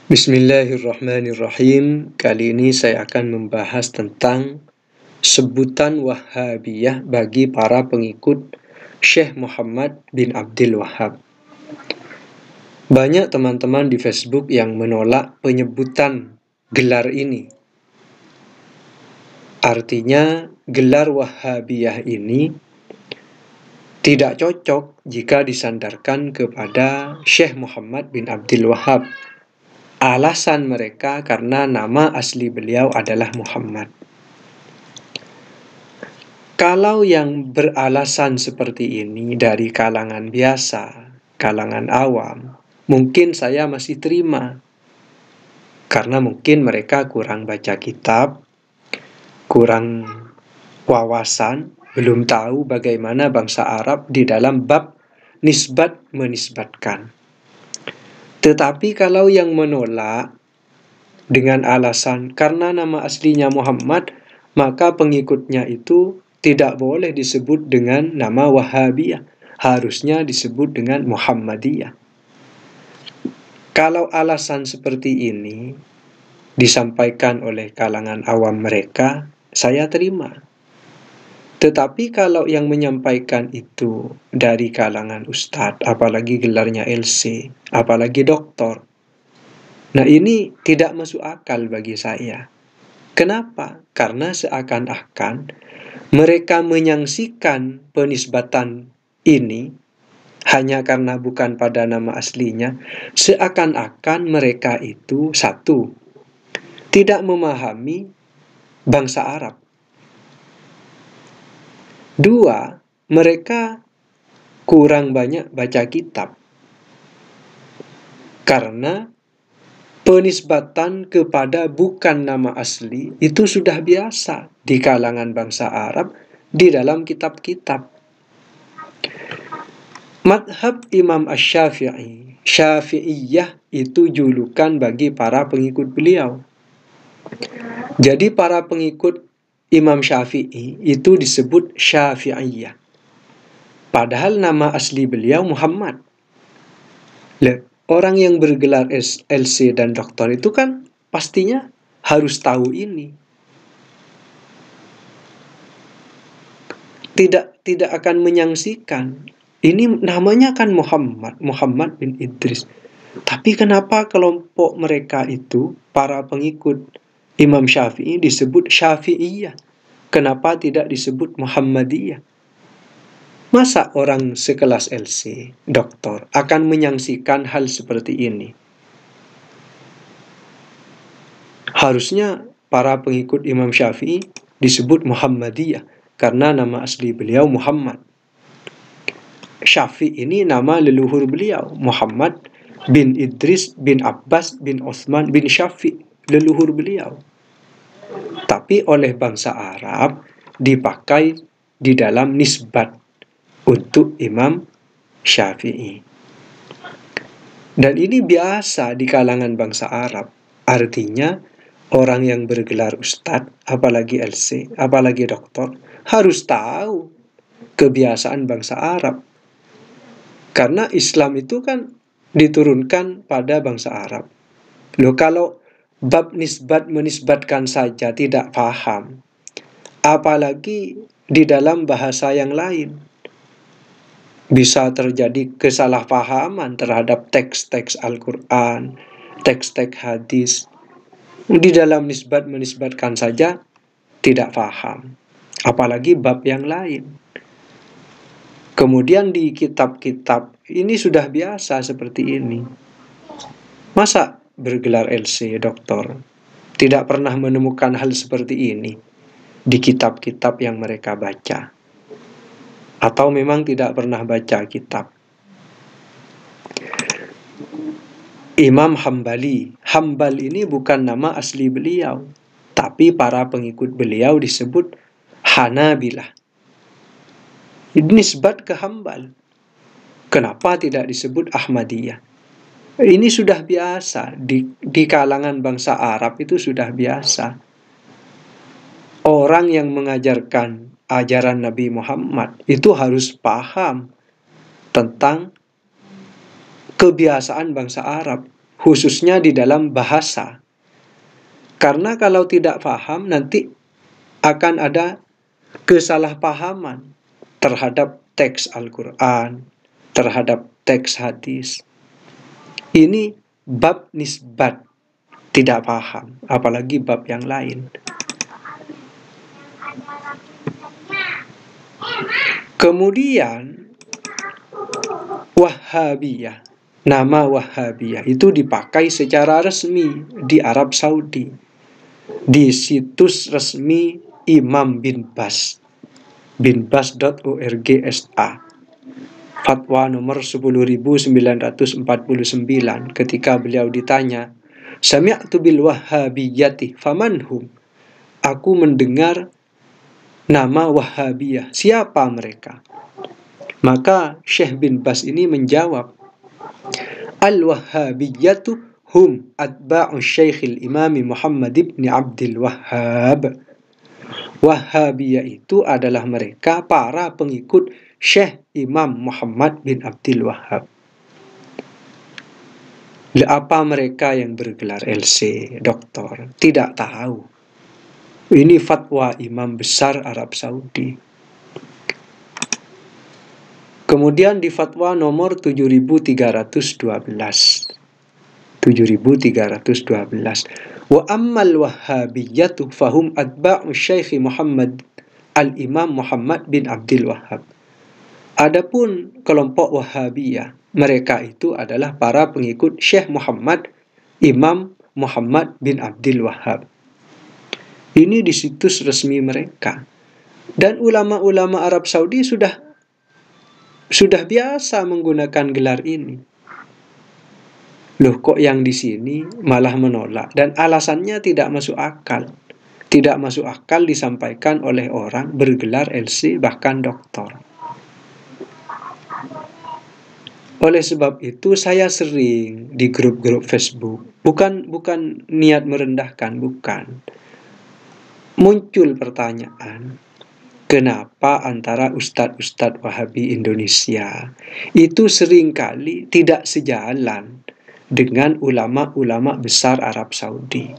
Bismillahirrahmanirrahim. Kali ini saya akan membahas tentang sebutan Wahhabiyah bagi para pengikut Syekh Muhammad bin Abdul Wahhab. Banyak teman-teman di Facebook yang menolak penyebutan gelar ini. Artinya, gelar Wahhabiyah ini tidak cocok jika disandarkan kepada Syekh Muhammad bin Abdul Wahhab. Alasan mereka karena nama asli beliau adalah Muhammad. Kalau yang beralasan seperti ini dari kalangan biasa, kalangan awam, mungkin saya masih terima. Karena mungkin mereka kurang baca kitab, kurang wawasan, belum tahu bagaimana bangsa Arab di dalam bab nisbat menisbatkan. Tetapi kalau yang menolak dengan alasan karena nama aslinya Muhammad, maka pengikutnya itu tidak boleh disebut dengan nama Wahhabiyah, harusnya disebut dengan Muhammadiyah. Kalau alasan seperti ini disampaikan oleh kalangan awam mereka, saya terima. Tetapi kalau yang menyampaikan itu dari kalangan ustadz, apalagi gelarnya LC, apalagi doktor, nah ini tidak masuk akal bagi saya. Kenapa? Karena seakan-akan mereka menyaksikan penisbatan ini hanya karena bukan pada nama aslinya, seakan-akan mereka itu satu, tidak memahami bangsa Arab. Dua, mereka kurang banyak baca kitab. Karena penisbatan kepada bukan nama asli itu sudah biasa di kalangan bangsa Arab di dalam kitab-kitab. Madhab Imam Asy-Syafi'i, Syafi'iyah itu julukan bagi para pengikut beliau. Jadi para pengikut Imam Syafi'i itu disebut Syafi'iyah. Padahal nama asli beliau Muhammad. Orang yang bergelar LC dan doktor itu kan pastinya harus tahu ini. Tidak akan menyaksikan. Ini namanya kan Muhammad bin Idris. Tapi kenapa kelompok mereka itu, para pengikut Imam Syafi'i disebut Syafi'iyah? Kenapa tidak disebut Muhammadiyah? Masa orang sekelas LC, doktor, akan menyaksikan hal seperti ini? Harusnya para pengikut Imam Syafi'i disebut Muhammadiyah karena nama asli beliau Muhammad. Syafi'i ini nama leluhur beliau, Muhammad bin Idris bin Abbas bin Utsman bin Syafi'i, leluhur beliau. Tapi oleh bangsa Arab dipakai di dalam nisbat untuk Imam Syafi'i. Dan ini biasa di kalangan bangsa Arab. Artinya orang yang bergelar ustadz, apalagi LC, apalagi doktor, harus tahu kebiasaan bangsa Arab. Karena Islam itu kan diturunkan pada bangsa Arab. Loh, kalau bab nisbat menisbatkan saja tidak paham, apalagi di dalam bahasa yang lain, bisa terjadi kesalahpahaman terhadap teks-teks Al-Quran, teks-teks hadis. Di dalam nisbat menisbatkan saja tidak paham, apalagi bab yang lain. Kemudian di kitab-kitab ini sudah biasa seperti ini. Masa bergelar LC, doktor, tidak pernah menemukan hal seperti ini di kitab-kitab yang mereka baca? Atau memang tidak pernah baca kitab? Imam Hambali. Hambal ini bukan nama asli beliau, tapi para pengikut beliau disebut Hanabilah. Ini nisbat ke Hambal. Kenapa tidak disebut Ahmadiyah? Ini sudah biasa di kalangan bangsa Arab, itu sudah biasa. Orang yang mengajarkan ajaran Nabi Muhammad itu harus paham tentang kebiasaan bangsa Arab. khususnya di dalam bahasa. Karena kalau tidak paham nanti akan ada kesalahpahaman terhadap teks Al-Quran, terhadap teks hadis. Ini bab nisbat, tidak paham, apalagi bab yang lain. Kemudian Wahhabiyah, nama Wahhabiyah itu dipakai secara resmi di Arab Saudi, di situs resmi Imam bin Bas, binbas.org SA, fatwa nomor 10.949, ketika beliau ditanya, sami'tu bil wahhabiyati famanhum, aku mendengar nama Wahhabiyah, siapa mereka? Maka Syekh bin Bas ini menjawab, al-wahhabiyatu hum atba'u Syekhil Imam Muhammad ibn Abdul Wahhab. Wahhabiyah itu adalah mereka para pengikut Syekh Imam Muhammad bin Abdul Wahhab. Apa mereka yang bergelar LC, doktor? Tidak tahu. Ini fatwa imam besar Arab Saudi. Kemudian di fatwa nomor 7312. Wa ammal wahhabiyatu fahum atba'u Syekh Muhammad al-Imam Muhammad bin Abdul Wahhab. Adapun kelompok Wahhabiyah, mereka itu adalah para pengikut Syekh Muhammad, Imam Muhammad bin Abdul Wahhab. Ini di situs resmi mereka. Dan ulama-ulama Arab Saudi sudah biasa menggunakan gelar ini. Loh, kok yang di sini malah menolak, dan alasannya tidak masuk akal. Tidak masuk akal disampaikan oleh orang bergelar LC bahkan doktor. Oleh sebab itu saya sering di grup-grup Facebook, bukan niat merendahkan, bukan. Muncul pertanyaan, kenapa antara ustadz-ustadz Wahabi Indonesia itu seringkali tidak sejalan dengan ulama-ulama besar Arab Saudi?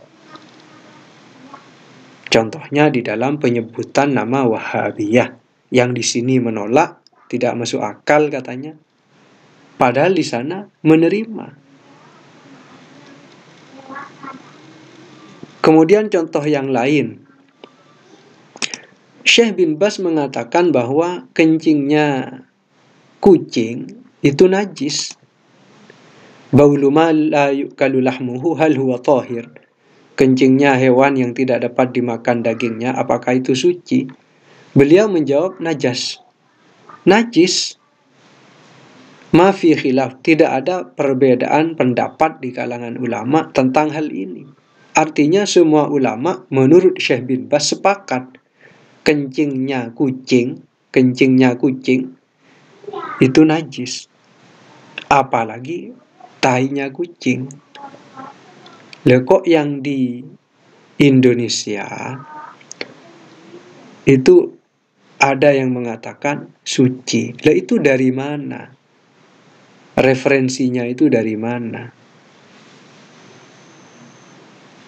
Contohnya di dalam penyebutan nama Wahhabiyah, yang di sini menolak, tidak masuk akal katanya. Padahal di sana menerima. Kemudian contoh yang lain, Syekh bin Bas mengatakan bahwa kencingnya kucing itu najis. Baulu ma la yukalu lahmuhu hal huwa tahir. Kencingnya hewan yang tidak dapat dimakan dagingnya, apakah itu suci? Beliau menjawab najis. Ma fi khilaf, tidak ada perbedaan pendapat di kalangan ulama tentang hal ini. Artinya semua ulama menurut Syekh bin Bas sepakat kencingnya kucing itu najis. Apalagi tainya kucing. Lah kok yang di Indonesia itu ada yang mengatakan suci. Lah itu dari mana? Referensinya itu dari mana?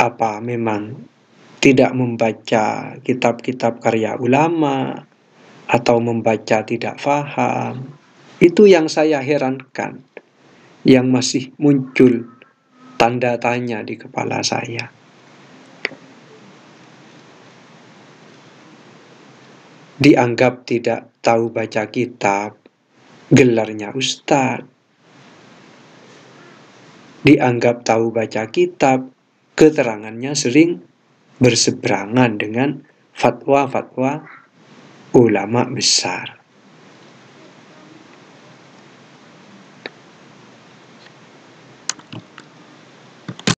Apa memang tidak membaca kitab-kitab karya ulama, atau membaca tidak paham? Itu yang saya herankan, yang masih muncul tanda tanya di kepala saya. Dianggap tidak tahu baca kitab, gelarnya ustadz. Dianggap tahu baca kitab, keterangannya sering berseberangan dengan fatwa-fatwa ulama besar.